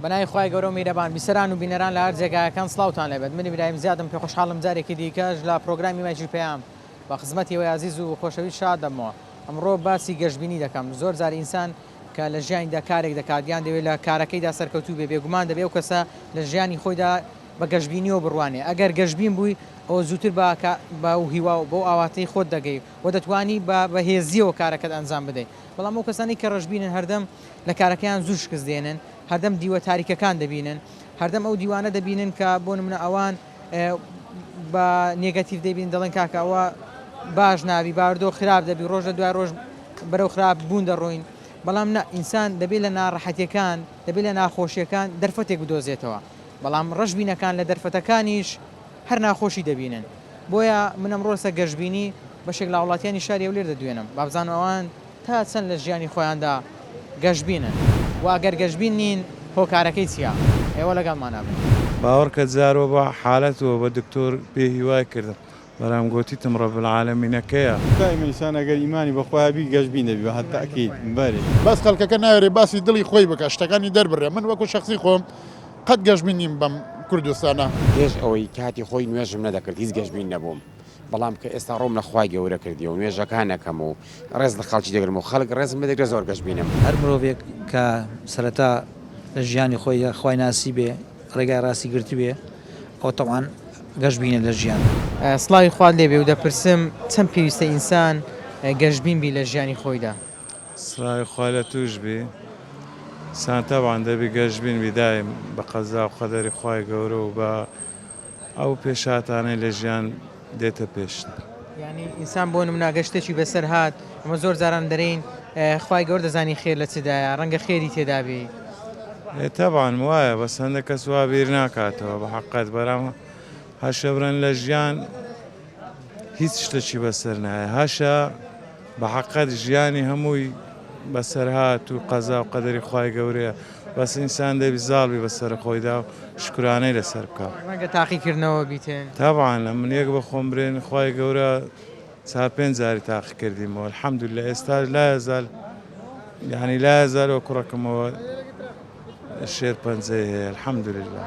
بەنای خوای گەورە و میرەبان بیسەران و بینەران لە هەر جێگایەکان سڵاوتان لێبێت. منی برایم زیادم پێ خۆشحاڵم جارێکی دیکەش لە پرۆگرامی مەجی پێیام بە خزمەتیەوەی عزیز و خۆشەویست شاد دەمەوە. ئەمڕۆ باسی گەشتبینی دەکەم. زۆر جار ئینسان کە لە ژیانیدا کارێک دەکات یان دەوێت لە کارەکەیدا سەرکەوتوو بێ بێگومان دەبێت ئەو کەسە لە ژیانی خۆیدا بە گەشتبینیەوە بڕوانێ. ئەگەر گەشتبین بووی ئەو زووتر بە هیوا و بۆ ئاواتەی خۆت دەگەی و دەتوانی بە هێزیەوە کارەکەت ئەنجام بدەیت. بەڵام ئەو کەسانی کە ڕەشبینن هەردەم لە کارەکەیان زوو شکست دێنن، هەردەم دیوە تاریکەکان دەبینن، هەردەم ئەو دیوانە دەبینن کە بۆ نمونە ئەوان بە نێگەتیڤ دەبین دەڵێن کاکەوە باش ناوی باردۆ خراپ دەبی ڕۆژ لە دوای ڕۆژ بەرەو خراپ بوون دەڕۆین. بەڵام نە ئینسان دەبێت لە ناڕەحەتیەکان دەبێت لە ناخۆشیەکان دەرفەتێک بدۆزێتەوە. بەڵام ڕەشبینەکان لە دەرفەتەکانیش هەر ناخۆشی دەبینن. بۆیە من ئەمڕۆ سە گەشتبینی بەشێک لە وڵاتیانی شاری هەولێر دەدوێنم با بزانم ئەوان تا چەند لە ژیانی خۆیاندا گەشتبینن و ئەگەر گەشتبین نین هۆکارەکەی چییە؟ ئێوە لەگەڵمان بن. باوەڕکە جارەوە بە حالەتەوە بە دکتۆر پێ هیوای کردم بەرام گوتیتم ڕەب العالەمینەکەیە دائما ئینسان ئەگەر ئیمانی بەخوا بی گەشتبین دەبی بە هەتاکید بەرێ بەس خەڵکەکە ناوێرێ باسی دڵی خۆی بکە شتەکانی دەربڕێ. من وەکو شخصی خۆم قەت گەشتبین نیم بەم کوردستانە. پێش ئەوەی کاتی خۆی نوێژم نەدەکرد هیچ گەشتبین نەبووم، بەڵام کە ئێستا ڕۆم لە خوای گەورە کردی و نوێژەکانەکەم و ڕێز لە خەڵکی دەگرم و خەڵک ڕێزم بدەگرێ زۆر گەشتبینم. هەر مرۆڤێک کە سەرەتا لە ژیانی خۆی خوای ناسی بێ ڕێگای ڕاستی گرتی بێ ئەو تەواان گەشتبینە لە ژیان. سڵاوی خوارد لێبێ و دەپرسم چەند پێویستە ئینسان گەشتبین بی لە ژیانی خۆیدا؟ سڵاوی خوا لە توش بێ سان تەبعاان دەبی گەشتبین بیدایم بە قەزا و قەدەری خوای گەورە و بە ئەو پێشاتانەی لە ژیان دێتە پێشتر. یعنی ئینسان بۆ نمونە گەشتێکی بەسەر هات ئەمە زۆر جاران دەرین خوای گەورە دەزانی خێر لە چدایە ڕەنگە خێری تێدا بێ. تەبعاان وایە بەس هەندێک کەس وا بیر ناکاتەوە بە حەقەت بەرام هەشە برن لە ژیان هیچ شتێکی بەسەر نایە. هەشە بە حەقەت ژیانی هەمووی بەسەر هات و قەزا و قەدەری خوای گەورەیە بەس ئینسان دەبی زاڵبی بەسەر خۆیدا و شکرانەی لەسەر بکات. ڕەنگە تاقیکردنەوە بیتێن. تەبعاان لە من یەک بە خۆم برێن خوای گەورە چار پێنج جاری تاقی کردیمەوە الحەمدولillah ئێستا لا یەزال یعنی لا یەزالەوە کوڕەکەمەوە شێرپەنجەی هەیە الحەمدولillah.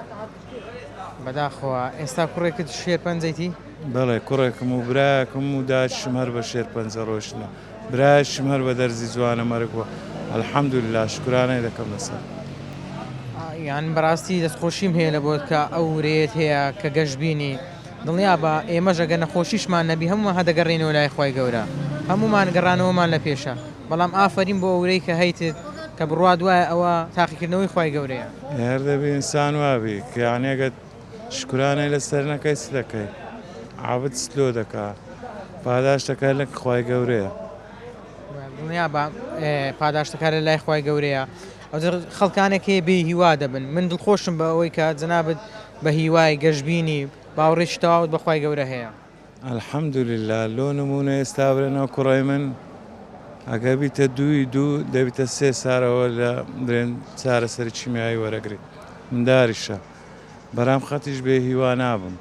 بەداخەوە ئێستا کوڕێکت شێرپەنجەیتی؟ بەڵێ کوڕێکم و برایەکم و داچشم هەر بە شێرپەنجە ڕۆشتنە برایشم هەر بە دەرزی جوانە مەرگووە الحەمدولillah شکرانەی دەکەم لەسەر. یان بەڕاستی دەستخۆشیم هەیە لە بۆت کە ئەو ورێت هەیە کە گەشتبینی دڵنیا بە ئێمەش ئەگەر نەخۆشیشمان نەبی هەمومان هەدەگەڕێنەوە لای خوای گەورە هەمومان گەڕانەوەمان لە پێشە. بەڵام ئافرین بۆ ئەورەی کە هەیتت کە بڕوا دوایە ئەوە تاقیکردنەوەی خوای گەورەیە. هەر دەبی ئینسان وابی کە یانێگەت شکرانەی لەسەر نەکەی چ دەکەی عابد سلۆ دەکا پاداشتەکە لە خوای گەورەیە. دڵنیا بە پاداشتەکە لە لای خوای گەورەیە. ئەو خەڵکانێکی بێ هیوا دەبن. من دڵخۆشم بە ئەوەی کە جەنابەت بە هیوای گەشتبینی باوەڕێکی تەواوت بە خوای گەورە هەیە. الحەمدولillah لۆ نمونە ئێستا برێنەوە کوڕی من ئەگە بیتە دوو دەبیتە سێ سارەوە لە برێن چارەسەری چیمیایی وەرەگریت منداریشە بەرام خەتیش بێ هیوا نابم.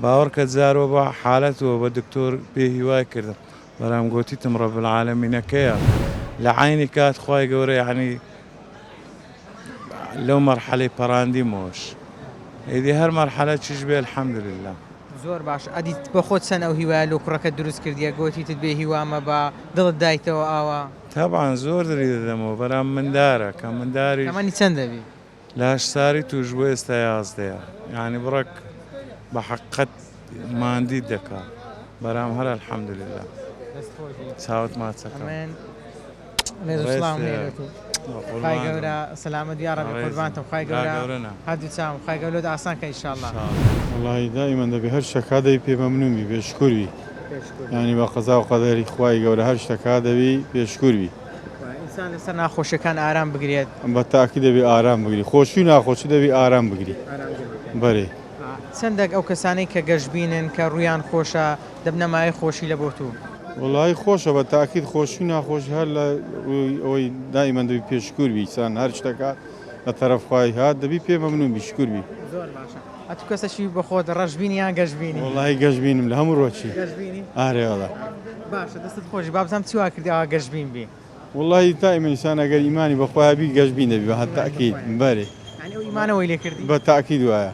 باوەڕکە جارەوە بە حالەتەوە بە دکتۆر پێ هیوای کردم بەرام گوتیتم ڕەب العالەمینەکەیە لە عینی کات خوای گەورە یعنی لەو مەرحەلەی پەڕاندیمەوەش ئیدی هەر مەرحەلە چیش بێ الحەمدولillah. زۆر باش. ئەدیت بە خۆت چەند ئەو هیوایە لۆ کوڕەکەت دروست کردیە گوتیتت بێ هیوامە بە دڵت دایتەوە ئاوا؟ تەبعاان زۆر دەری دەدەمەوە بەرام مندارە کە منداری ئەمەنی چەند دەبی؟ لە هەشتاری توش بۆ ئێستا یازدەیە یعنی بڕێک بە حەقەت ماندی دەکات بەرام هەر الحەمدولillah. چاوت ماچەکە خی گەورە سەلامەت یا ڕەبی قوربانتم خی گەورە هەردوو چاوم خی گەورە ئاسانکە ئینشاءالله. وەڵاهی دائما دەبێ هەر شتێکا دەبی پێ مەمنونی بێشکوروی یعنی بە قەزا و قەدەری خوای گەورە هەر شتێکا دەبی پێشکوروی. ئینسان لەسەر ناخۆشیەکان ئارام بگرێت بە تاکی دەبی ئارام بگری خۆشی و ناخۆشی دەبی ئارام بگری بەرێ. چەندێک ئەو کەسانەی کە گەشتبینن کە ڕویان خۆشە دەبنەمای خۆشی لە بۆ تو؟ وڵی خۆشە بە تاکیید خۆشی ناخۆشی هەر لە ئەوەی دائما دەبی پێشکوروی سان هەر شتەکە لە تەرەفخوای هات دەبی پێ مەمنون بیشکوروی. زۆر باشە. ئەتو کەسەشی بە خۆت ڕەشبینی یان گەشتبینی؟ وڵی گەشتبینم لە هەموو ڕۆچی. ئارێ وەڵا باشە دەستت خۆشی با بزانم چیوا کردی ئەوە گەشتبین بی؟ وڵی دائما ئینسان ئەگەر ئیمانی بەخوا بی گەشتبین دەبی بە هەتاکید بەرێ. یعنی ئەو ئیمانەوەی لێ کردی بە تاکید وایە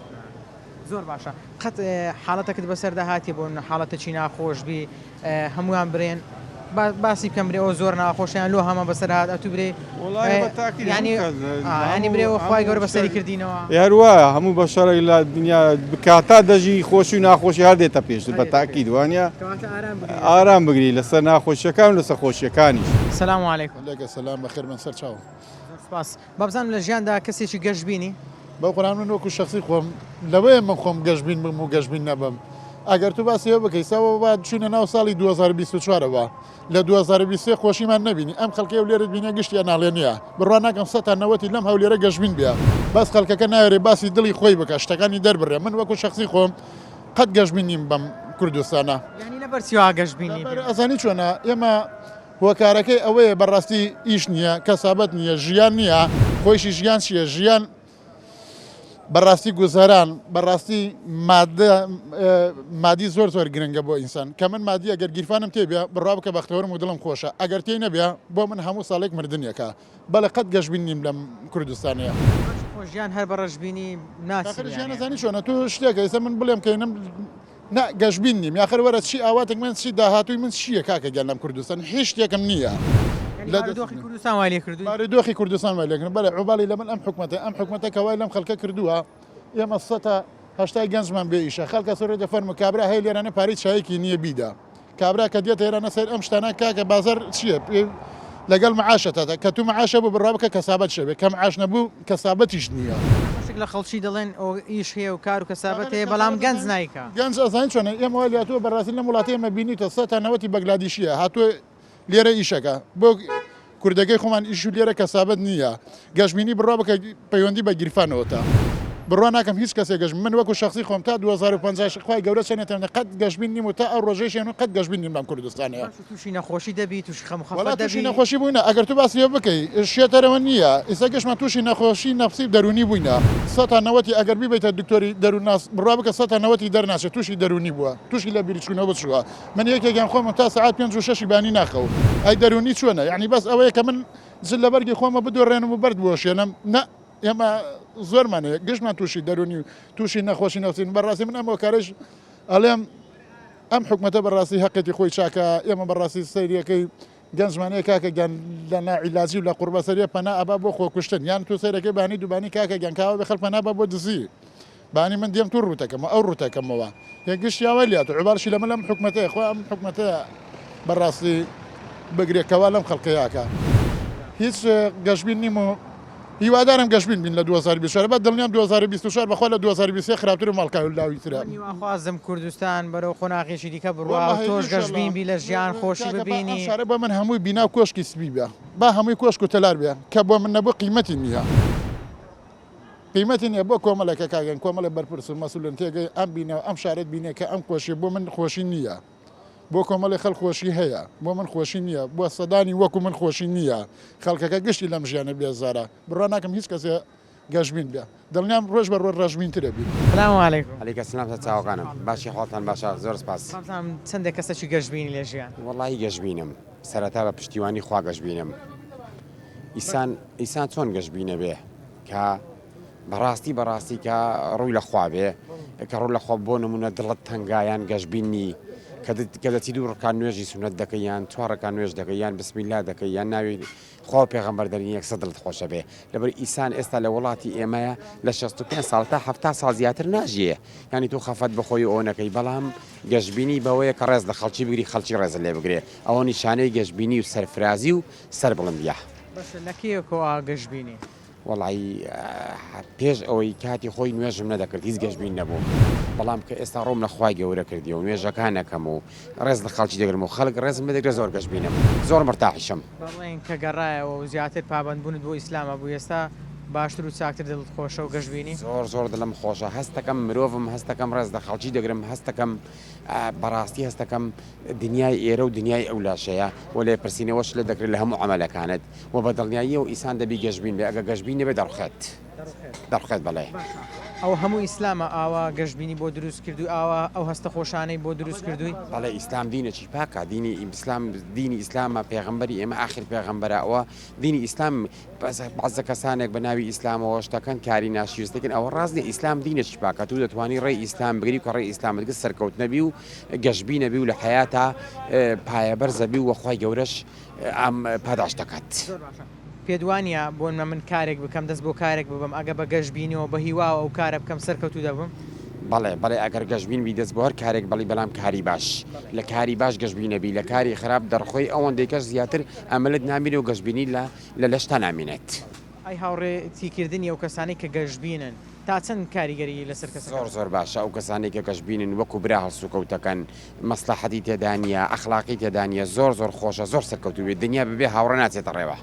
زۆر باشە قەت حاڵەتەکەت بەسەردا هاتی بۆ حاڵەتەکی ناخۆشبی هەمویان برێن باسی بکەم برێ ئەو زۆر ناخۆشیان لۆ هەمە بەسەر هات ئەتو برێ ینی برێەوە خخوای گەورە بەسەری کردینەوە یاروایە هەموو بە شەڕی لە دنیا بکاتا دەژی خۆشی و ناخۆشی هەردێتە پێش بە تاکید وانە ئارام بگری لەسەر ناخۆشیەکان و لەسەر خۆشیەکانی سلام علیکم لەگە سەسلام بەخێر من سەر چاوم سپاس بابزانم لە ژیاندا کەسێکی گەشتبینی بەو قورآن من وەکو شخصی خۆم لەوەیە من خۆم گەشتبین بم و گەشتبین نەبم ئەگەر تو باسیەوە بکەیسەوە با چوونە ناو ساڵی 2024ەوە لە 2023 خۆشیمان نبینی ئەم خەڵکی و لێرە بینە گشتیان ناڵێ نییە بڕوا ناکەم 190 لەم هەولێرە گەشتبین بێ باس خەڵکەکە ناوێرێ باسی دڵی خۆی بکە شتەکانی دەربڕێ من وەکو شخصی خۆم قەت گەشتبین نیم بەم کوردستانە ینی لەبەرچیوا گەشتبینی ئەزانی چۆنە ئێمە هۆکارەکەی ئەوەیە بەڕاستی ئیش نییە کەسابەت نییە ژیان نییە خۆشی ژیان چیە ژیان بەڕاستی گوزەران بەڕاستی مادی زۆر زۆر گرنگە بۆ ئینسان کە من مادی ئەگەر گیرفانم تێبێ بڕا بکە بەختەوەرم و دڵم خۆشە ئەگەر تێی نەبێ بۆ من هەموو ساڵێک مردنیەکە بەڵێ قەت گەشتبین نیم لەم کوردستانەیە ژیان هەر بە ڕەشببینی ژیان نەزانی چۆنە تو شتێکە ئێستا من بڵێم کەینم گەشتبین نیم یاخر وەرە چی ئاواتێک من چی داهاتووی من چییە کاکە گەل لەم کوردستان هیچ شتێکم نییە دۆخی کوردستان وای لێ کردووی بارودۆخی کوردستان وای لێکردن بەڵێ عوباڵی لە من ئەم حکومەتە کەوای لەم خەڵکە کردووە ئێمە 100 گەنجمان بێ ئیشە خەڵکە سڕێ دەفەرمە کابرا هەیە لێرانە پارەی چایەکی نییە بیدا کابرا کە دێتە ئێرانە سەر ئەم شتانە کاکە بازار چییە لەگەڵ معاشەتە کە تو معاشە بوو بڕا بکە کەسابەت شەوێ کە معاش نەبوو کەسابەتیش نییە لە خەڵکی دەڵێن ئەو ئیش هەیە و کار و کەسابەت هەیە بەڵام گەنج نایکە گەنج ئەزان چۆنە ئێمە وای لاتووە بەڕاستی لە وڵاتی ئێمە بینیتە 190 بەگلادیشیە هاتووە لێرە ئیشەکە بۆ کوردەکەی خۆمان ئیش و لێرە کەسابەت نییە گەشتبینی بڕا بکە پەیوەندی بە گیرفانەوەتە بڕوا ناکەم هیچ کەسێک گەشت من وەکو شخصی خۆم تا 2050 خخوای گەورە چێنێتەوە قەت گەشتبین نیم و تا ئەو ڕۆژێشیان و قەت گەشتبین نیم لەم کوردستانەیە تووشی نەخۆشی دەبی تووشی خەمخەفەت تووشی نەخۆشی بووینە ئەگەر تو باسیەوە بکەی شێتەرەوە نییە ئێستا گەشتمان تووشی نەخۆشی نەفسی دەرونی بووینە 190 ئەگەر بیبیتە دکتۆری دەروناس بڕوا بکە 190 دەرناچێت تووشی دەرونی بووە تووشی لە بیرچوونەوە بچووە من یەکێکیان خۆم تا ساعت 5 و 6 بانی ناخەوت ئەی دەرونی چۆنە یعنی بەس ئەوەیە کە من جل لە بەرگی خۆمە بدۆڕێنم و بەرد بۆشێنم نە ئێمە زۆرمانەیە گەشتمان تووشی دەرونی و تووشی نەخۆشی نەوسین بەڕاستی من ئەم هۆکارش ئەڵێم ئەم حکومەتە بەڕاستی حەقێتی خۆی چاکە ئێمە بەڕاستی سەیریەکەی گەنجمانەیە کاکە گیان لە ناعیلاجی و لە قوربەسەریە پەنا ئەبا بۆ خۆکوشتن یان تو سەیرەکەی بانی دووبانی کاکە گیانکاوە بە خەڵ پەنا بە بۆ دزی بانی من دێم تو ڕوتەکەمەوە ئەو ڕوتەکەمەوە یان گشتیاوە لات عوبارشی لە من لەم حکومەتەیە خۆ ئەم حکومەتەیە بەڕاستی بگرێکەوە لەم خەڵکەیاکە هیچ گەشتبین نیم و هیوادارم گەشتبین بین لە 2024 بە دڵنیام 2024 بەخۆ لە 2023 خراپتر ماڵکاوی لاوی ترە خوازم کوردستان بەرەو خۆناغیشی دیکە بڕوا تۆش گەشتبین بی لە ژیان خۆشی ببینی شارە بە من هەمووی بینا کۆشکی سبی بێ با هەمووی کۆشک و تەلار بێ کە بۆ من نەبوو قیمەتی نییە قیمەتی نییە بۆ کۆمەڵەکە کاگەن کۆمەڵە بەرپرس و مەسئولن تێگەی ئەم بینەوە ئەم شارەت بینێ کە ئەم خۆشی بۆ من خۆشی نییە بۆ کۆمەڵی خەڵ خۆشی هەیە بۆ من خۆشی نییە بۆ سەدانی وەکو من خۆشی نییە خەڵکەکە گشتی لەم ژیانە بێزارە بڕوا ناکەم هیچ کەسێ گەشتبین بێ دڵنیام ڕۆژ بە ڕۆژ ڕەشبینترە بێت سلام علیکم علیکە سلام چاوەکانم باشی حاڵتان باشە زۆر سپاس چەندێک کەسێکی گەشتبینی لە ژیان وەڵی گەشتبینم سەرەتا بە پشتیوانی خوا گەشتبینم ئیسان چۆن گەشتبینە بێ کە بەڕاستی کە ڕووی لە خوا بێ کە ڕوو لە خۆ بۆ نمونە دڵت تەنگایان گەشتبینی کە دەچی دوو ڕکان نوێژی سونەت دەکەیان چوارەکان نوێژ دەکەیان بسمیلا دەکەیان ناوی خۆ پێغەمبەر دەرین یەکسە دڵت خۆشە بێ لەبەر ئیسان ئێستا لە وڵاتی ئێمەیە لە 65 ساڵ تا 70 ساڵ زیاتر ناژیە ینی تو خەفەت بخۆی ئەو نەکەی بەڵام گەشتبینی بەوەیە کە ڕێز لە خەڵکی بگری خەڵکی ڕێز لێ بگرێ ئەوە نیشانەی گەشتبینی و سەرفرازی و سەر بڵندیە لەکیەوە گەشتبینی وڵی پێش ئەوەی کاتی خۆی نوێژم نەدەکرد هیچ گەشتبین نەبوو بەڵام کە ئێستا ڕۆم لە خوای گەورە کردی و نوێژەکانەکەم و ڕێز لە خەڵکی دەگرم و خەڵک ڕێزم بدەگرێ زۆر گەشتبینم زۆر مرتاحیشم بەڵێن کە گەڕایەوە و زیاتر پابندبوونت بۆ ئیسلامە بوو ئێستا باشتر و چاکتر دڵت خۆشە و گەشتبینی زۆر دڵم خۆشە هەستەکەم مرۆڤم هەستەکەم ڕێز لە خەڵکی دەگرم هەستەکەم بەڕاستی هەستەکەم دنیای ئێرە و دنیای ئەو لاشەیە و لێ پرسیینەوەش لە دەکرێت لە هەموو عملەکانت و بە دڵنیایی و ئیسان دەبی گەشتبین بێ ئەگە گەشتبین نەبێ دەڕخێت بەڵێ ئەو هەموو ئیسلامە ئاوا گەشتبینی بۆ دروست کردو ئاوا ئەو هەستە خۆشانەی بۆ دروست کردووی بەڵێ ئیسلام دینێکی پاکە دینی ئیسلام دینی ئیسلامە پێغەمبەری ئێمە ئاخر پێغەمبەرە ئەوە دینی ئیسلام بەعزە کەسانێک بە ناوی ئیسلامەوە شتەکان کاری ناشیوستەکەن ئەوە ڕاست نیە ئیسلام دینێکی پاکە تو دەتوانی ڕێی ئیسلام بگری کە ڕێی ئیسلامت گەست سەرکەوت نەبی و گەشتبی نەبی و لە حیاتە پایەبەر زەبی و وەخوای گەورەش ئەم پاداش دەکات. پێدوانە بۆ من کارێک بکەم دەست بۆ کارێک ببم ئەگە بە گەشتبینەوە بە هیواوە ئەو کارە بکەم سەرکەوتو دەبم بەڵێ ئەگەر گەشتبین بی دەست بۆ هەر کارێک بەڵی بەڵام کاری باش لە کاری باش گەشتبینەبی لە کاری خراپ دەرخۆی ئەوەندەی کەس زیاتر ئەمەلت نامینێ و گەشتبینی لە لەشتا نامێنێت. ئای هاوڕێتیکردنی ئەو کەسانی کە گەشتبینن تا چەند کاریگەری لەسەر کەس زۆر باشە ئەو کەسانی کە گەشتبینن وەکو برا هەڵسوکەوتەکەن مەسلحەتی تێدانە ئەخلاقی تێدانە زۆر خۆشە زۆر سەرکەوتوێت دنیا ببێ هاوڕە ناچێتە ڕێوە.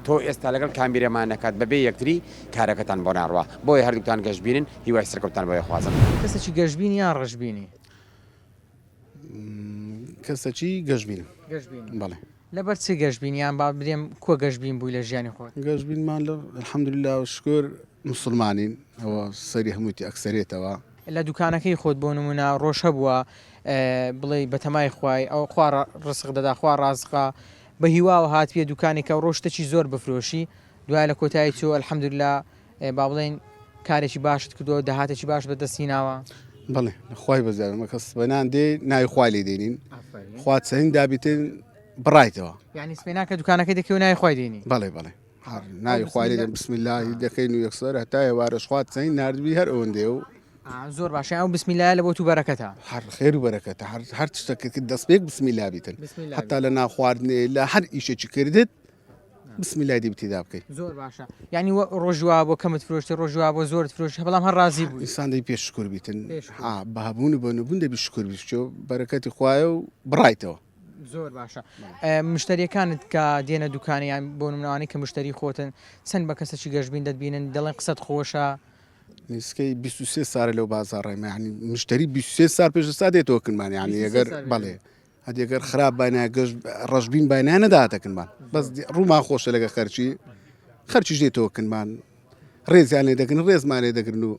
تۆ ئێستا لەگەڵ کامبیرەمان نەکات بەبێ یەکتری کارەکەتان بۆ ناڕوە بۆی هەردووتان گەشتبینن هیوای سەرکەوتان بۆی خوازم. کەسێکی گەشتبینی یان ڕەشبینی کەسێکی گەشتبینم بەڵێ لەبەر چی گەشتبینیان با بدێم کۆ گەشتبین بووی لە ژیانی خۆت گەشتبینمان لە الحەمدولله و شکر مسلمانین ئەوە سەری هەمووتی ئەکسەرێتەوە لە دوکانەکەی خۆت بۆ نمونە ڕۆژ هەبووە بڵێ بەتەمای خوای ئەو خوا ڕسق دەدا خوا ڕازقا بە هیواوە هاتوویە دوکانێکە و ڕۆشتێکی زۆر بفرۆشی دوای لە کۆتایی چۆ الحەمدولله با بڵێن کارێکی باشت کردووە داهاتێکی باش بەدەستی ناوە بڵێ خوای بەزارمە کەس بەنان دێ ناوی خوای لێ دێنین خوا چەند دابیتن بڕایتەوە یعنی سپێناکە دوکانەکەی دەکەی و ناوی خوای دێنی بەڵێ ناوی خوای لێ بسم الله دەکەین و یەکسەر هەتا ێوارەش خوا چەند نردبی هەر ئەوەندێ و زۆر باشە ئەو بسمیلایە لە بۆ تو بەرەکەتە هەر خێر و بەرەکەتە هەر شتێک دەستپێک بسمیلا بیتن حتا لە ناخواردنێ لە هەر ئیشێکی کردت بسمیلای دی بتیدا بکەیت زۆر باشە ینی ڕۆژوا بۆ کەمت فرۆشتە ڕۆژوا بۆ زۆرت فرۆشت بەڵام هەر ڕازی بوو ئینسان دەی پێش شکر بیتن بەهابوون و بەنبوون دەبی شکر بیشتۆ بەرەکەتی خوایە و بڕایتەوە زۆر باشە مشتریەکانت کە دێنە دوکانیان بۆ نمونەوانی کە مشتری خۆتن چەند بە کەسێکی گەشتبین دەتبینن دەڵێن قسەت خۆشە نیسکەی 23 سارە لەو بازاڕێمە ینی مشتری 23 سار پێش سا دێتەوە کنمان ینی ئەگەر بەڵێ هەدێگەر خراپ بانە گەشت ڕەشبین بانیان نەداتەکنمان بەس ڕوومان خۆشە لەگە خەرچیش دێتەوە کنمان ڕێزیان لێ دەکەن ڕێزمان لێ دەگرن و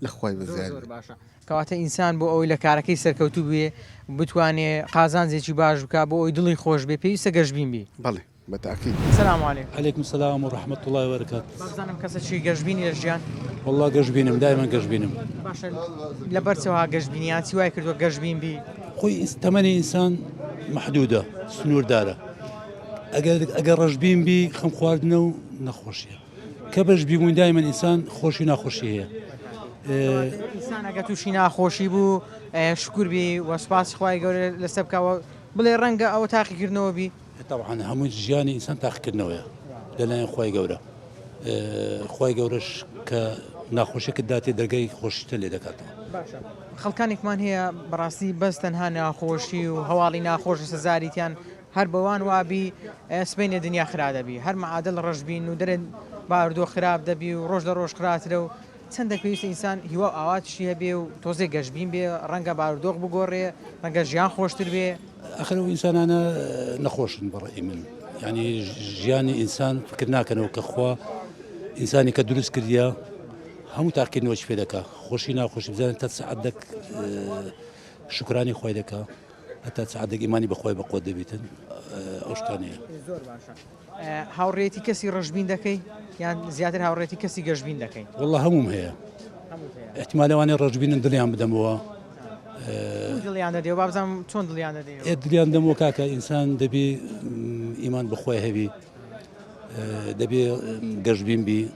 لە خۆی بەزیاد کەواتە ئینسان بۆ ئەوەی لە کارەکەی سەرکەوتوو بێ بتوانێت قازانجێکی باش بکە بۆ ئەوی دڵی خۆش بێ پێویستە گەشتبین بی بەڵێ بەتاکید سلام علیکم عليكم السلام ورحمة الله وبركاته. بزانم کەسێکی گەشتبینی لە ژیان والله گەشتبینم دائما گەشتبینم. باشە لەبەرچەوە گەشتبینیان چی وای کردووە گەشتبین بی خوي تمني إنسان محدودة سنور دارة. أجر رجبين بي خم خواردنا ونخوشيها. كبش بيقول دائما إنسان خوشي نخوشي هي. ئینسان ئەگە تووشی ناخۆشی بوو شکر بی وەسپاس خوای گەورە لەسەر بکەوە بڵێ ڕەنگە ئەوە تاقیکردنەوە بی طبعا هم جياني إنسان تأخذ نويا. لأن خوي جورا. خوي جورش كناخوشي كداتي درجي خوش تلي دكاتره. خەڵکانێکمان هەیە بەڕاستی بەس تەنها ناخۆشی و هەواڵی ناخۆش سەزاریتیان هەر بەوان وابی سبینێ دنیا خرا دەبی هەر مەعادل ڕەشبین و دەرێن باردۆ خراپ دەبی و ڕۆژ لە ڕۆژ خراترە و چەندە پێویستە ئینسان هیوا ئاواتشی هەبێ و تۆزێک گەشتبین بێ ڕەنگە باردۆخ بگۆڕێ ڕەنگە ژیان خۆشتر بێ آخر إنسان أنا نخوش برأيي من يعني جياني إنسان فكرنا كانوا كخوا إنساني كدروس كريا هم تأكيد نوش في ذكاء خوشينا خوش بزاف تساعدك شكراني خوي ذكاء تساعدك إيماني بخوي بقوة دبيتن أشتانية. زۆر باشە هاوڕێتی کەسی ڕەشبین دەکەی یان زیاتر هاوڕێتی کەسی گەشتبین دەکەی والله همهم هي احتمال واني الرجبين دليان بدموا دڵیان دەدێ و بابزانم چۆن دڵیان دەدێ دليان دموا كاكا إنسان دبي إيمان بخوي هبي دبي قرجبين بي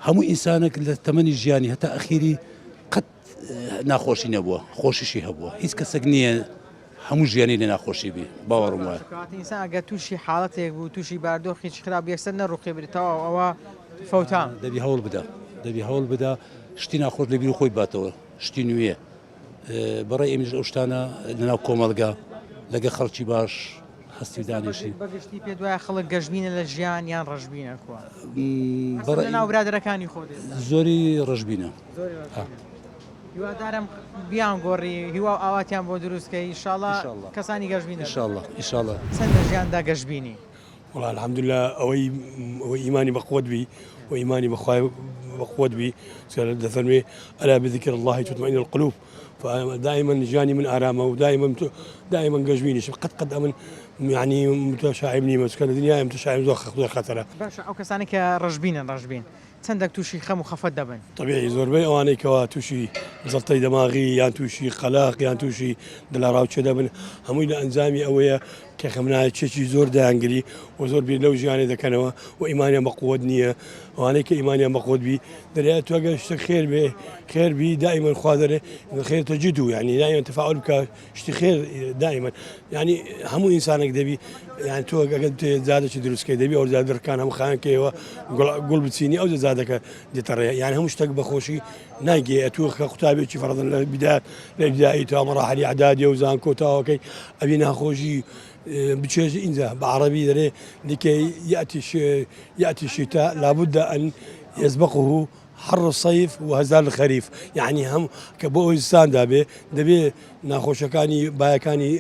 همو إنسانك لتمني جياني حتى أخيري قد ناخوشي نبوه خوشي هبوه هيس كسجنية همو جياني ناخوشي بي باورم واه ئینسان ئەگە تووشی حاڵەتێک بوو تووشی باردۆخی خراپ یەکسەر نەڕوخێ بێتەوە ئەوە فەوتان دبي هول بدا شتي ناخوش لبي خوي باتو شتي نويه برأي إمج أشتانا لنا كومالجا لقى خلشي باش هەستی دانیشی بەگشتی پێ دوای خەڵک گەشتبینە لە ژیان یان ڕەشبینە کووە ناو برادەرەکانی خۆ زۆری ڕەشبینە هیوادارم بیان گۆڕی هیوا ئاواتیان بۆ دروستکەی ئینشاڵڵا کەسانی گەشتبینە ئینشاڵڵا چەند لە ژیاندا گەشتبینی والله الحمد لله ئەوەی ئیمانی بە خۆت بی و ئیمانی بەخوای بقوة بي دفرمي ألا بذكر الله تطمئن القلوب. فدائما جاني من آرامه ودائما قجبيني قد أمن يعني متشائمني مسكن الدنيا متشائم زوخ خطرة. باش أو كسانك رجبين تندك توشي خم وخفت دبن. طبيعي زور بي أواني كوا توشي زلطي دماغي يعني توشي قلاق يعني توشي دلاراوتش دبن هموينا أنزامي أويا كخمنا تشي زور دانجلي وزور بي لو جاني ذكنوا وإيمانيا مقود نية وأنا كإيمانيا مقود بي دريات توقع خير بي دائما خاطر الخير تجده يعني دائما تفاعل بك خير دائما يعني همو إنسانك دبي يعني تو قد زادة دروس كدبي أو زاد كان هم خان كيوا قلب بتسيني أو زادك دتر يعني هم مشتاق بخوشي ناجي أتوه كختابي شي فرض البداية تو مراحل إعدادي وزان كوتا أوكي أبينا خوشي بتشيز إنزا بعربي دري لكي يأتي الشتاء لابد أن يسبقه حر الصيف وهزال الخريف يعني هم كبو إنسان دبي ناخوشكاني بايكاني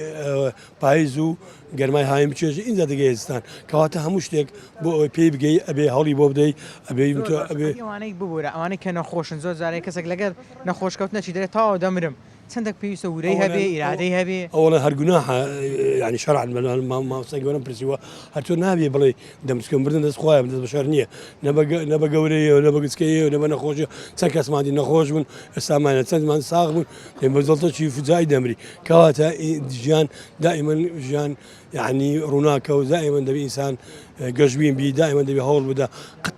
بايزو گرمای هایم بچێژ اینجا دەگەیستان کەواتە هەموو شتێک بۆ ئەوەی پێی بگەی ئەبێ هەڵی بۆ بدەی ئەوانەی ببوورە ئەوانەی کە نەخۆشن زۆر جارێک کەسێک لەگەر نەخۆشکەوت نەچی دەرێت تاوا دەمرم چەندێک پێویستە ورەی هەبێ ئیرادەی هەبێ ئەوڵە هەرگوناها يعني شرعا ماسەگەۆنم پرسیوە هەرتۆ نابێ بڵێ دەمسکەم بردن دەست خۆیان دەست بەشار نییە نەبە گەورەیە نەبە گچکەیە نەبە نەخۆشی چەند کەسمانی نەخۆش بوون ئێستامانە چەندمان ساغ بوون لێ بەزڵتەی فجای دەمری کەواتە ژیان دائما ژیان يعني روناك ودائما دبي إنسان قجبين بي دائما دبي هول بدا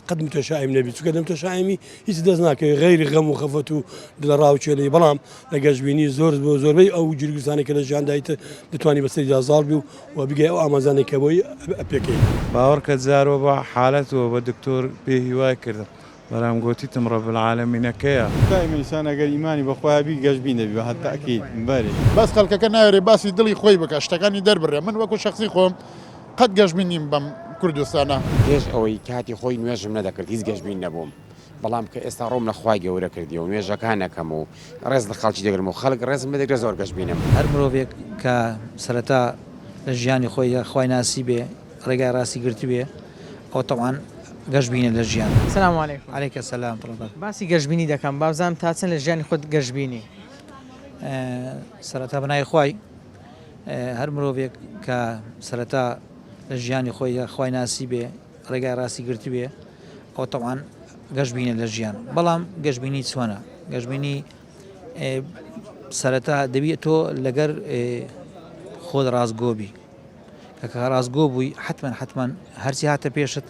قد متشائم نبي تقدم متشائمي يسدزناك غير غم وخفتو دلراوتش اللي بلام لقجبيني زور بي أو جرجساني كلا جان دايت دتواني بس إذا زاربي وبيجي أو أمازاني كبوي أبيكي باورك زارو بحالته وبدكتور به هواي كذا برام قوتيتم رب العالمين كيا دائما إنسان أقل إيماني بخوها بي قجبين بي بهالتأكيد مبارك بس خلك كنا رباسي دلي خوي بك اشتكاني دربر من وكو شخصي خوم قد قجبيني بم كردستانا ليش أوي كاتي خوي نواجم ندكرت هيز قجبين نبوم بەڵام کە ئێستا ڕۆم لە خوای گەورە کردی و نوێژەکانەکەم و ڕێز لە خەڵکی دەگرم و خەڵک ڕێزم بدەگرە زۆر گەشببینم هەر مرۆڤێک کە سەرەتا لە ژیانی خۆی خوای ناسی بێ ڕێگای ڕاستی گرتی بێ ئەو تەواان گەشببینە لە ژیان. سلام علیکم. عەلەیکە سەلام. باسی گەشببینی دەکەم بابزانم تا چەند لە ژیانی خۆت گەشببینی. سەرەتا بەنای خوای هەر مرۆڤێک کە سەرەتا لە ژیانی خۆی خوای ناسی بێ ڕێگای ڕاستی گرتی بێ ئەو تەواان گەشببینە لە ژیان بەڵام گەشببینی چۆنە گەشببینی سەرەتا دەبێت تۆ لەگەر خۆت ڕازگۆبی کە ڕازگۆ بووی حتمما هەرچی هاتە پێشت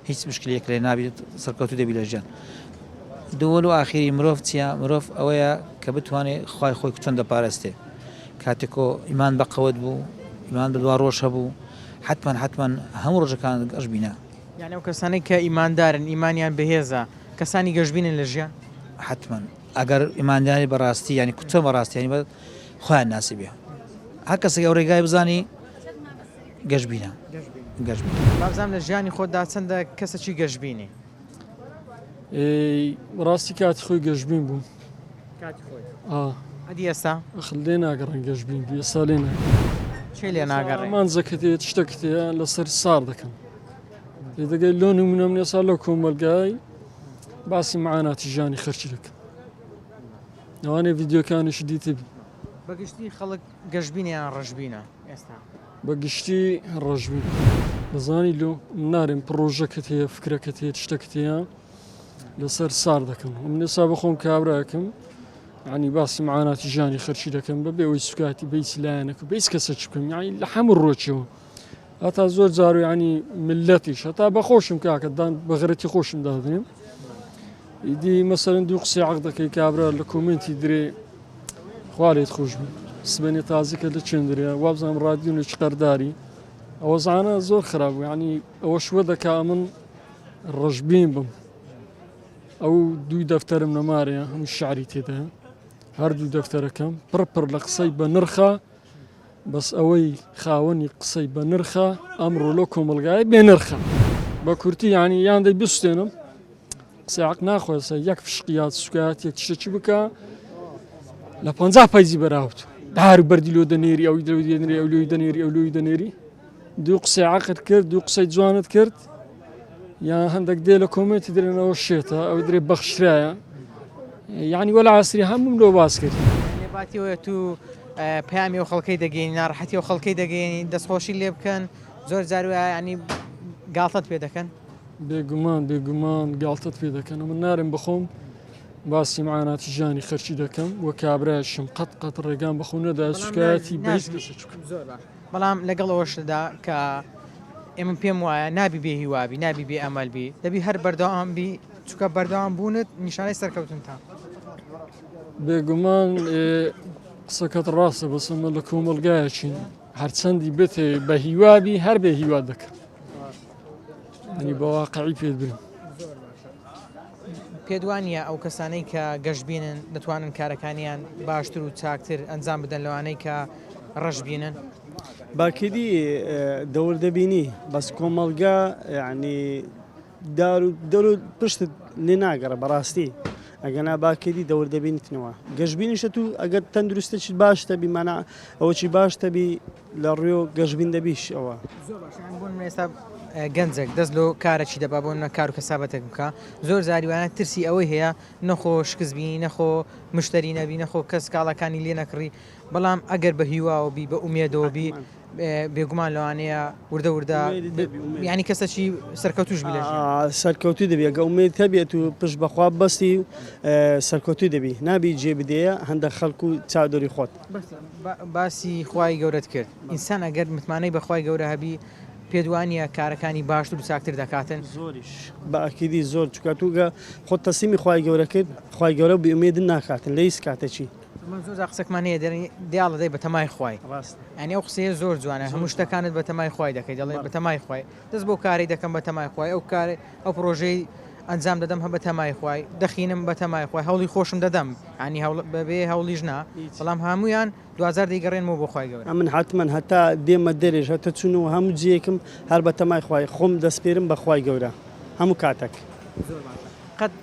هیچ مشکلێک لێ نابێت سەرکەوتو دەبی لە ژیان. دووەل و ئاخری مرۆڤ چیە مرۆڤ ئەوەیە کە بتوانێت خوای خۆی چۆن دەپارێستێ کاتێکۆ ئیمان بە قەوت بوو ئیمان بە دوا ڕۆژ هەبوو حتمما هەموو ڕۆژەکان گەشببینە. يعني وكساني كإيمان دارن إيمانيان بهذا كساني جشبين الجيان حتما أجر إيمان داري براستي يعني كتير براستي يعني خوان الناس بيها هكذا سيجوري جاي بزاني جشبينا بابزام الجيان يخود ده سند كسر شيء جشبيني راستي كات خوي جشبين بو كات خوي هدي يسا خلينا أجرن جشبين بي سالينا شيء اللي أنا أجرن ما نزكتي تشتكتي لصير صار ذكر إذا قال لونه من يصار لكم والجاي بعسي معانا تجاني خرج لك وأنا فيديو كان شديد تبي بقشتي خلق جشبيني عن رجبينا بقشتي الرجبين بزاني لو نارم بروجة كتير فكرة كتير تشتكتيها لصير صار ذكر ومن يصابخون كابراكم يعني باسي معانا تجاني خرج لكم ببيع سكاتي بيس لانك بيس كسرتكم يعني لحم الروتشو هتا زور زارو يعني ملتيش هتا بخوشم كاكدان بغرتي خوشم دادنيم يدي مثلا دوقسي عقدك كابرا لكومنتي دري خوالي تخوش بي سبني تازيك اللي تشندري وابزام راديو نشقر داري اوزعنا زور خراب يعني اوش ودا كامن الرجبين بم او دو دفتر من ماريا هم الشعري تيدا هر دو دفتر كم بربر لقصي بنرخا بس أوي خاوني قصي بنرخا أمر لكم الغايب بنرخا بكرتي يعني ياندي بيستنم ساعق ناخذ سياك في شقيات سكات يكشتش بكا لا بنزا بايزي براوت دار بردي لو دنيري أو لو دنيري أو لو دنيري أو لو دنيري دو قصي عقد كرت دو قصي جوانت كرت یان هەندێک دێ لە کۆمێتی درێنەوە شێتە ئەو درێ بەخشرایە یعنی وەلا عسری هەموم لۆ باس کرد لێباتیەوە تو پامی و خەڵکەی دەگەین ناڕەحەتی و خەڵکەی دەگەین دەستخۆشی لێ بکەن زۆر جاروە ینی گاڵتت پێ دەکەن بێگومان گاڵتت پێ دەکەن من نارم بخۆم باسی معاناتی ژیانی خەرچی دەکەم وە کابراایشم قەت ڕێگان بەخۆ نەدا شکایەتی بەهیچ بەڵام لەگەڵ ئەوەشدا کە ئێمە پێم وایە نابی بێ هیوابی نابی بێ ئەمەلبی دەبی هەر بەردەوامبی چکە بەردەوام بوونت نیشانەی سەرکەوتن تا بێگومان قسەکەت ڕاستە بەسەمە لە کۆمەلگایەکین هەرچەندی بێتێ بە هیوابی هەر بێ هیوا دەکەن ئەنی بە واقعی پێت برم پێدوانە ئەو کەسانەی کە گەشتبینن دەتوانن کارەکانیان باشتر و چاکتر ئەنجام بدەن لەوانەی کە ڕەشبینن باکیدی دەوردەبینی بەس کۆمەلگا ینی دەور پشتت لێ ناگەڕە بەڕاستی ئەگەنا باکیدی دەوردەبینیتنەوە گەشتبینیشە تو ئەگەر تەندروستێکی باش دەبی مانە ئەوەی باش دەبی لە ڕێۆ گەشتبین دەبیش ئەوە بوون ئێستا گەنجێک دەست لۆ کارێکی دەبا بۆ نە کار و کەسابەتێک بکە زۆر زاریوانە ترسی ئەوەی هەیە نەخۆ شکستبی نەخۆ مشتری نەبی نەخۆ کەس کاڵەکانی لێ نەکڕی بەڵام ئەگەر بە هیواوەبی بە ئومێدەوەبی بێگومان لەوانەیە وردە ینی کەسەکی سەرکەوتوش بێ سەرکەوتی دەبێت ئەگە ئومێد هەبێت و پشت بەخوا بەستی سەرکەوتی دەبی نابی جێ بدەیە هەندێک خەڵکو و چادۆری خۆت باسی خوای گەورەت کرد ئینسان ئەگەر متمانەی بەخوای گەورە هەبی پێدوانە کارەکانی باشتر و چاکتر دەکاتن زۆریش بەئەکیدی زۆر چکاتوگە خۆت تەسیمی خوای گەورە کرد خوای گەورە بێئومێدن ناکاتن لە هیچ کاتێکی زۆر قسەکمان هەیە دیاڵە دەی بە تەمای خوای ئەنی ئەو قسەیە زۆر جوانە هەموو شتەکانت بە تەمای خوای دەکەیت دەڵێ بە تەمای خوای دەست بۆ کاری دەکەم بە تەمای خوای ئەو پرۆژەی ئەنجام دەدەم هە بە تەمای خوای دەخینم بە تەمای خوای هەوڵی خۆشم دەدەم ینی بەبێ هەوڵیش نا بەڵام هەمویان دوزار دەیگەڕێنەوە بۆ خوای گەورە من حتمما هەتا دێمە دەرێژ هەتە چون و هەموو جیەکم هەر بە تەمای خوای خۆم دەستپێرم بە خوای گەورە هەموو کاتێک قەت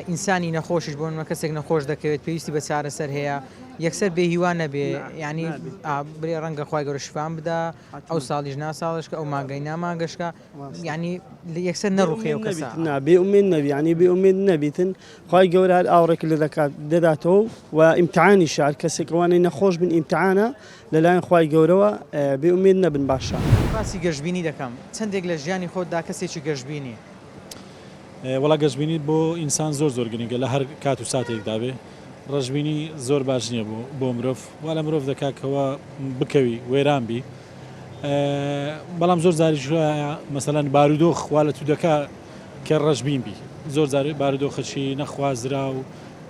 ئینسانی نەخۆشیش بۆ منمە کەسێک نەخۆش دەکەوێت پێویستی بە چارەسەر هەیە یەکسەر بێهیوان نەبێ ینی برێ ڕەنگە خوای گەورە شفان بدا ئەو ساڵیش ناساڵشکە ئەو ماگەی ناماگەشکە ینی یەکسەر نەڕوخێ و کەسا بێئومێد نەبی ینی بێئومێد نەبیتن خوای گەورە هەر ئاوڕێک لە دەداتەوە و ئیمتحانی شار کەسێک ڕوانەی نەخۆش بن ئیمتحانە لەلایەن خوای گەورەوە بێئومێد نەبن باشە باسی گەشتبینی دەکەم چەندێک لە ژیانی خۆتدا کەسێکی گەشتبینی وڵا گەشتبینیت بۆ ئینسان زۆر گرنگە لە هەر کات و ساتێکدا بێ ڕژبینی زۆر باش نییە بۆ مرۆڤ وا لە مرۆڤ دەکاتکەوە بکەوی وێران بی بەڵام زۆر زاری مەسەلەن بارودۆخ وا لە تو دەکا کە ڕژبین بی زۆر زاری بارودۆخەچی نەخوازرا و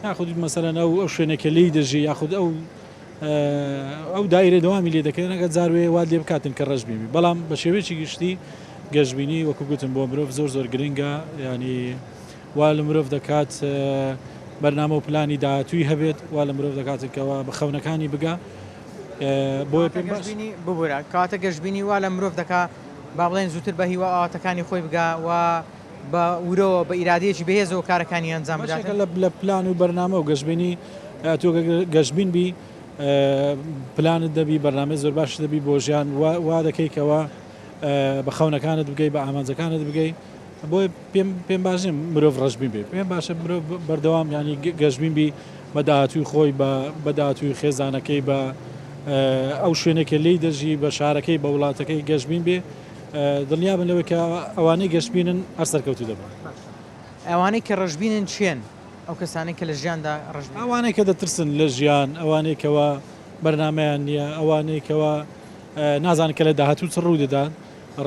یاخود مەسەلەن ئەو شوێنێکە لی دەژی یاخود ئەو دایرە دەوامی لێ دەکەن ئەگە جاروێ وا لێ بکاتن کە ڕژبین بی بەڵام بە شێوەیەکی گشتی گەشتبینی وەکو گوتم بۆ مرۆڤ زۆر گرنگە ینی وا لە مرۆڤ دەکات بەرنامە و پلانی داهاتووی هەبێت وا لە مرۆڤ دەکاتێکەوە بە خەونەکانی بگا بۆ گەشتبینی ببوورە کاتە گەشتبینی وا لە مرۆڤ دەکا با بڵێن زووتر بە هیوا ئاواتەکانی خۆی بگا و بە ورەوە بە ئیرادەیەکی بەهێزەوە کارەکانی ئەنجام بدات لە پلان و بەرنامە و گەشتبینی تۆ گەشتبین بی پلانت دەبی بەرنامە زۆر باش دەبی بۆ ژیان وا دەکەیکەوە بە خەونەکانت بگەی بە ئامانجەکانت بگەی بۆی پێم باشم مرۆڤ ڕژبین بێ پێم باشە مرۆڤ بەردەوام ینی گەشتبین بی بە داهاتووی خۆی بە داهاتووی خێزانەکەی بە ئەو شوێنێکە لی دەژی بە شارەکەی بە وڵاتەکەی گەشتبین بێ دڵنیابن لەوەی کە ئەوانەی گەشتبینن هەر سەرکەوتو دەبن ئەوانەی کە ڕژبینن چێن ئەو کەسانەی کە لە ژیاندا ڕژبین ئەوانەی کە دەترسن لە ژیان ئەوانەی کەەوە بەرنمەیان نییە ئەوانەی کەەوە نازان کە لە داهاتوو چ ڕوو دەدان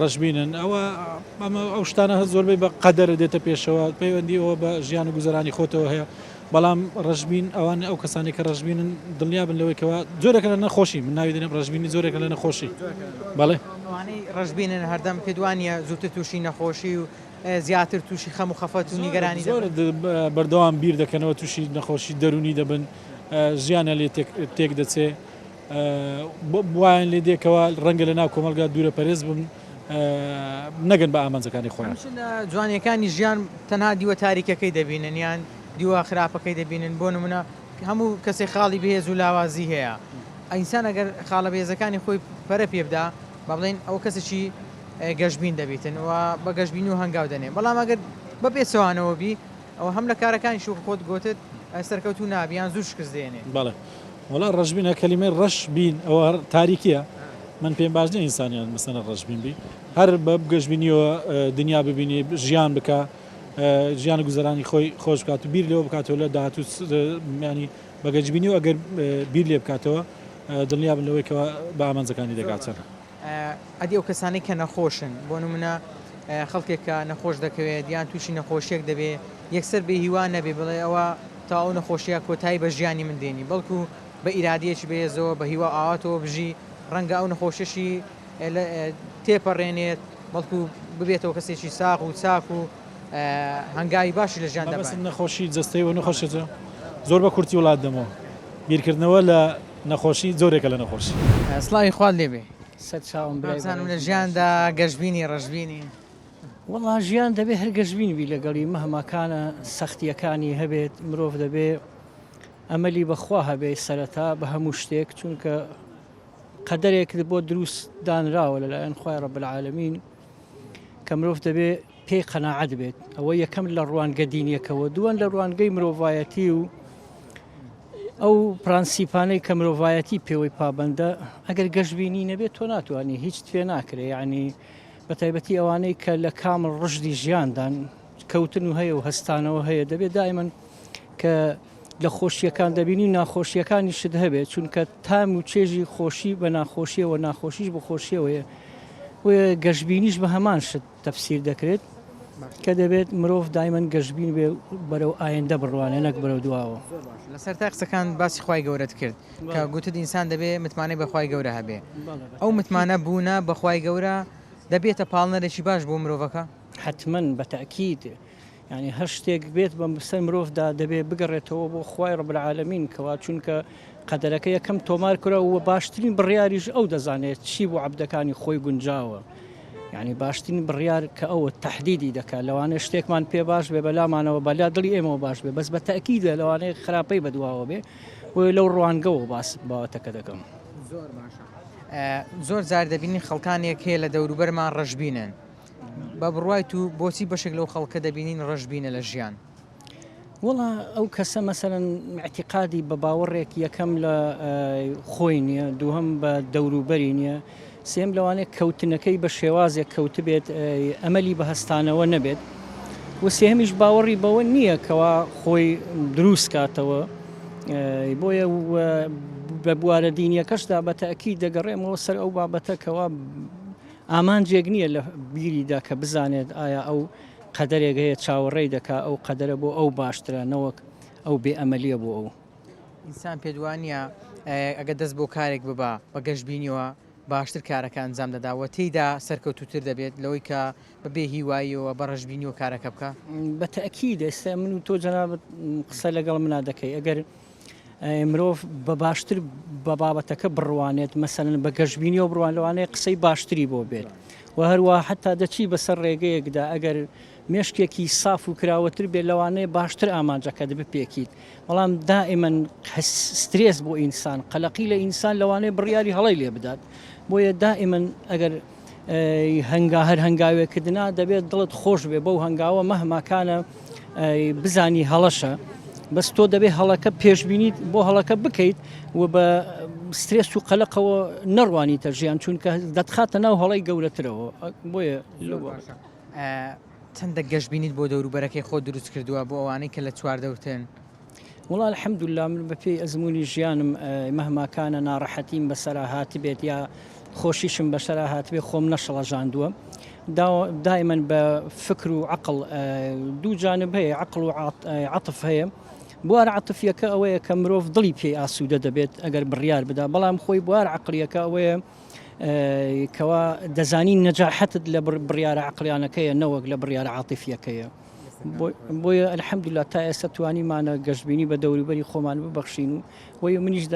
ڕژبینن ئەو شتانە زۆربەی بە قەدەر دێتە پێشەوە پەیوەندیەوە بە ژیان و گوزەرانی خۆتەوە هەیە بەڵام ڕژبین ئەوان ئەو کەسانی کە ڕژبینن دڵنیابن لەوەیکەوە زۆرێکە لە نەخۆشی من ناوی دێنم ڕژبینی زۆرێکە لە نەخۆشی بەڵێ ڕژبینن هەردەم پێدوانە زووتر تووشی نەخۆشی و زیاتر تووشی خەم و خەفەت و نیگەرانی زۆر بەردەوام بیر دەکەنەوە تووشی نەخۆشی دەرونی دەبن ژیانە لێ تێک دەچێ وایان لێ دێکەوە ڕەنگە لە ناو کۆمەلگا دوورە پەرێز بن نەگەن بە ئامانجەکانی خۆیان جوانیەکانی ژیان تەنها دیوە تاریکەکەی دەبینن یان دیوە خراپەکەی دەبینن بۆ نمونە هەموو کەسێک خاڵی بەهێز و لاوازی هەیە ئەئینسان ئەگەر خاڵە بێزەکانی خۆی پەرە پێ بدا با بڵێن ئەو کەسێکی گەشتبین دەبیتن و بە گەشتبینی و هەنگاو دەنێ بەڵام ئەگەر بە پێچەوانەوە بی ئەو هەم لە کارەکانی شو خۆت گوتت سەرکەوتو نابیان زوو شکست دێنێ بەڵێ وڵا ڕژبینە کەلیمەی ڕەش بین ئەوە تاریکیە من پێم باش نیە ئینسانیان مەسەنە ڕژبین بی هەر بە گەشتبینیەوە دنیا ببینی ژیان بکە ژیان گوزەرانی خۆی خۆش بکات و بیر لێوە بکاتەوە لە داهاتوو ینی بە گەشتبینیەوە ئەگەر بیر لێ بکاتەوە دڵنیا بن لەوەیەوە بە ئامانجەکانی دەگاتەوە ئەدی ئەو کەسانی کە نەخۆشن بۆ نمونە خەڵکێک کە نەخۆش دەکەوێت یان تووشی نەخۆشیێک دەبێت یەکسەر بێ هیوان نەبێ بڵێ ئەوە تا ئەو نەخۆشیە کۆتایی بە ژیانی من دێنی بەڵکو بە ئیرادیەکی بەهێزەوە بە هیوا ئاواتەوە بژی ڕەنگە ئەو نەخۆشیشی تێپەڕێنێت بەڵکو ببێتەوە کەسێکی ساق و چاک و هەنگاوی باشی لە ژیان دەبێت نەخۆشی جستەیەوە نەخۆشێتە زۆر بە کورتی وڵات دەمەوە بیرکردنەوە لە نەخۆشی زۆرێکە لە نەخۆشی سڵاوی خوارد لێبێ سەد چاوم بزانم لە ژیاندا گەشتبینی ڕژبینی وەڵا ژیان دەبێت هەر گەشتبینبی لەگەڵی مەهماکانە سەختیەکانی هەبێت مرۆڤ دەبێت ئەمەلی بەخوا هەبێ سەرەتا بە هەموو شتێک چونکە قەدەرێک بۆ دروست دانراوە لەلایەن خوای ڕەب العالەمین کە مرۆڤ دەبێت پێی قەناعەت بێت ئەوە یەکەم لە ڕوانگە دینیەکەوە دووەم لە ڕوانگەی مرۆڤایەتی و ئەو پرانسیپانەی کە مرۆڤایەتی پێوەی پابندە ئەگەر گەشتبینی نەبێت تۆ ناتوانانی هیچ توێ ناکرێ یعنی بە تایبەتی ئەوانەی کە لە کامل ڕژدی ژیاندان کەوتن و هەیە و هەستانەوە هەیە دەبێت دائیمەن کە لە خۆشیەکان دەبینی ناخۆشیەکانی شت هەبێت چونکە تام و چێژی خۆشی بە ناخۆشیەوە ناخۆشیش بە خۆشیەوەیە و گەشتبینیش بە هەمان شت تەفسیر دەکرێت کە دەبێت مرۆڤ دایمەن گەشتبین بێ بەرەو ئایندە بڕوانە نەک بەرەو دواوە لەسەر تا قسەکان باسی خوای گەورەت کرد کە گوتت ئینسان دەبێت متمانەی بەخوای گەورە هەبێ ئەو متمانە بوونە بەخوای گەورە دەبێتە پاڵنەرێکی باش بۆ مرۆڤەکە حتمما بەتەکید ینی هەر شتێک بێت بە سەر مرۆڤدا دەبێت بگەڕێتەوە بۆ خوای ڕەب العالەمین کەوا چونکە قەدەرەکە یەکەم تۆمار کراوە و باشترین بڕیاریش ئەو دەزانێت چی بۆ عەبدەکانی خۆی گونجاوە یعنی باشترین بڕیار کە ئەوە تەحدیدی دەکات لەوانەیە شتێکمان پێ باش بێ بەلامانەوە بەلا دڵی ئێمەوە باش بێ بەس بە تەکیدە لەوانەیە خراپەی بەدواوە بێ و لەو ڕوانگەەوە باس باوەتەکە دەکەم زۆر باشە زۆر جار دەبینی خەڵکانێک هەیە لە دەوروبەرمان ڕەشبینن بە بڕوای تو بۆچی بەشێک لەو خەڵکە دەبینین ڕەشبینە لە ژیان وڵا ئەو کەسە مەسەرەن اعتیقادی بە باوەڕێک یەکەم لە خۆی نییە دووهەم بە دەوروبەری نییە سێم لەوانەیە کەوتنەکەی بە شێوازێک کەوت بێت ئەمەلی بە هەستانەوە نەبێت و سێهمیش باوەڕی بەوە نییە کەوا خۆی دروست کاتەوە بۆیە بە بوارە دینیەکەشدا بە تەکی دەگەڕێمەوە سەر ئەو بابەتەکەەوە ئامانجێک نییە لە بیریدا کە بزانێت ئایا ئەو قەدەرێک هەیە چاوەڕێی دەکا ئەو قەدەرە بۆ ئەو باشترە نەوەک ئەو بێ ئەمەلیە بۆ ئەو ئینسان پێدوانە ئەگە دەست بۆ کارێک ببا بە گەشتبینیەوە باشتر کارەکە ئەنجام دەداوە تێیدا سەرکەوتوتر دەبێت لەوەی کە بەبێ هیواییەوە بە ڕژبینیەوە کارەکە بکە بە تەکید ئێستا من و تۆ جەنابەت قسە لەگەڵ منا دەکەی ئەگەر مرۆڤ بە باشتر بە بابەتەکە بڕوانێت مەسەرەن بە گەشتبینیەوە بڕوان لەوانەیە قسەی باشتری بۆ بێت و هەروە حتا دەچی بەسەر ڕێگەیەکدا ئەگەر مێشکێکی ساف و کراوەتر بێت لەوانەیە باشتر ئامانجەکە دەبێت پێکیت بەڵام دائیمەن سترێس بۆ ئینسان قەلەقی لە ئینسان لەوانەیە بڕیاری هەڵی لێ بدات بۆیە دائیمەن ئەگەر هەر هەنگاوێکردنا دەبێت دڵت خۆش بێ بەو هەنگاوە مەهماکانە بزانی هەڵەشە بەس تۆ دەبێت هەڵەکە پێشبینیت بۆ هەڵەکە بکەیت و بە سترێس و قەلەقەوە نەڕوانیتە ژیان چونکە دەتخاتە ناو هەڵی گەورەترەوە بۆیە چەندە گەشتبینیت بۆ دەوروبەرەکەی خۆ دروست کردووە بۆ ئەوانەی کە لە چواردەوتن وڵا الحەمدوللا من بەپێی ئەزمموی ژیانم مەهماکانە ناڕەحەتیم بەسەرا هات بێت یا خۆشیشم بەشەرا هات بێ خۆم نەشەڵەژاندووە دائیمەن بە فکر و عقل دوو جانب هەیە عقل و عەتف هەیە بوار عەتفیەکە ئەوەیە کە مرۆڤ دڵی پێی ئاسوودە دەبێت ئەگەر بڕیار بدا بەڵام خۆی بوار عقلیەکە ئەوەیە کەوا دەزانی نەجاحەتت لە بڕیارە عقلیانەکەیە نەوەک لە بڕیارە عاتیفیەکەیە بۆیە ئەلحەمدوللا تا ئێستا توانیمانە گەشتبینی بە دەوروبەری خۆمان ببەخشین و وی منیش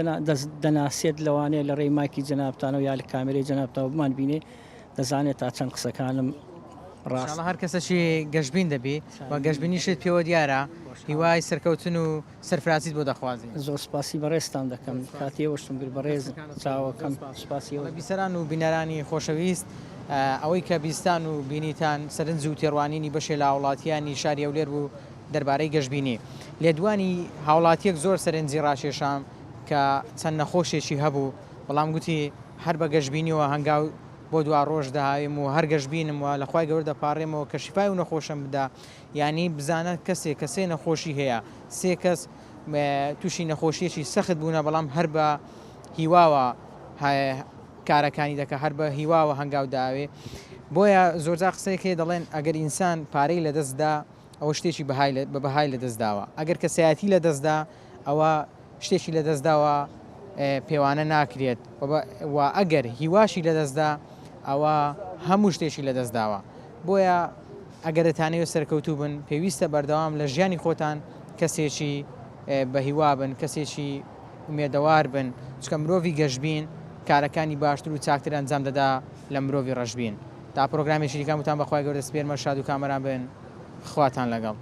دەناسێت لەوانەیە لە ڕێی مایکی جەنابتانەوە یا لە کامێرەی جەنابتەوە بمان بینێ دەزانێت تا چەند قسەکانم ڕاست هەر کەسەشی گەشتبین دەبی و گەشتبینیشت پێوە دیارە هیوای سەرکەوتن و سەرفرازیت بۆ دەخوازی زۆر سپاسی بەڕێستان دەکەم کاتێوەشتم گر بەڕێز چاوەکەم سپاسیەوە بیسەران و بینەرانی خۆشەویست ئەوەی کە بیستان و بینیتان سەرنج و تێڕوانینی بەشێ لە وڵاتیانی شاری ئەولێر بوو دەربارەی گەشتبینی لێدوانی هاوڵاتیەک زۆر سەرنجی ڕاشێشام کە چەند نەخۆشێکی هەبوو بەڵام گوتی هەر بە گەشتبینیەوە هەنگاو بۆ دوا ڕۆژ داهاویم و هەر گەشتبینم وە لەخوای گەورە دەپاڕێمەوە کە شیفای و نەخۆشم بدا یعنی بزانە کەسێ نەخۆشی هەیە سێ کەس تووشی نەخۆشیەکی سەخت بوونە بەڵام هەر بە هیواوە کارەکانی دەکە هەر بە هیواوە هەنگاو داوێ بۆیە زۆرجار قسەیەکێ دەڵێن ئەگەر ئینسان پارەی لە دەستدا ئەوە شتێکی بە بەهای لە دەستداوە ئەگەر کەسایەتی لە دەستدا ئەوە شتێکی لە دەستداوە پێوانە ناکرێت و ئەگەر هیواشی لە دەستدا ئەوە هەموو شتێکی لە دەستداوە بۆیە ئەگەر دەتانەوێت سەرکەوتوو بن پێویستە بەردەوام لە ژیانی خۆتان کەسێکی بە هیوا بن کەسێکی ئومێدەوار بن چکە مرۆڤی گەشتبین کارەکانی باشتر و چاکتر ئەنجام دەدا لە مرۆڤی ڕەشبین تا پرۆگرامێکی دیکەم وتان بەخوای گەورە دەسپێرمە شاد و کامەران بن خواتان لەگەڵ